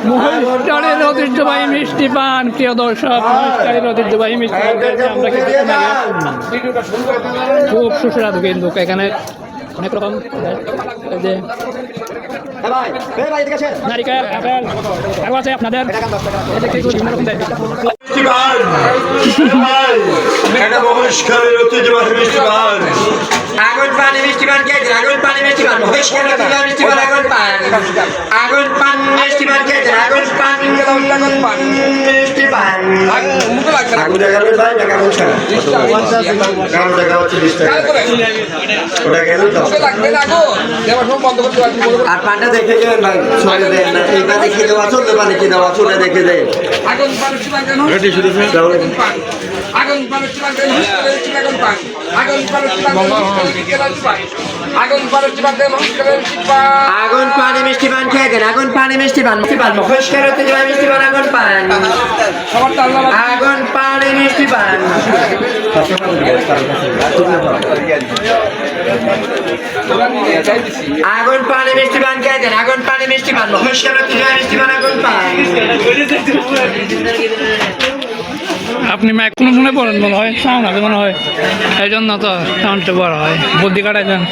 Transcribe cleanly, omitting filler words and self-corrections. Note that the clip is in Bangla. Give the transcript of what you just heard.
মহেশখালীর ঐতিহ্যবাহী মিষ্টি পান। প্রিয় দর্শক, মহেশখালীর ঐতিহ্যবাহী মিষ্টি পান আমরা খেতে খুব সুস্বাদু কিন্তু এখানে অনেক রকম এই যে নারিকেল, আপেল আরও আছে আপনাদের বিভিন্ন রকম দেয়। মহেশখালীর ঐতিহ্যবাহী মিষ্টি পান। আগুন পানি মিষ্টি পান খেয়েছেন, আগুন পানি মিষ্টি পান, মহেশখালীর ঐতিহ্যবাহী মিষ্টি পান, আগুন পান, আগুন পান মিষ্টি পান খেয়েছেন, আগুন পান, আগুন পান মিষ্টি পান। আগুন দেখাবেন ভাই, দেখাবেন ছাড়া 11 টাকা হচ্ছে 20 টাকা। ওটা গেল 10 আর পানটা দেখে গেলেন ভাই, ছড়ে দেন না, এইটা দেখে দেওয়া চলবে, পানি কি দেওয়া চলে দেখে দেয়। আগুন পান মিষ্টি পান কেন? রেডি শুরু করে আগুন পান, আগুন পান মিষ্টি পান কেন? আগুন পান, আগুন পান মিষ্টি পান কেন? আগুন পান মিষ্টি পান কেন? আগুন পানি মিষ্টি পান খেয়েছেন, আগুন পানি মিষ্টি পান, মিষ্টি পান, মহেশখালীর ঐতিহ্যবাহী মিষ্টি পান, আগুন পান, সবার তো আল্লাহ আগুন পানি মিষ্টি পান। আগুন পানি মিষ্টি পান খেয়েছেন, আগুন পানি মিষ্টি পান, মহেশখালীর ঐতিহ্যবাহী মিষ্টি পান, আগুন পান। আপনি মাইক কোনো শুনে পড়েন মনে হয়, সাউন্ড আছে মনে হয়, এই জন্য তো সাউন্ডটা বড় হয়, বুদ্ধি কাটাই দেন।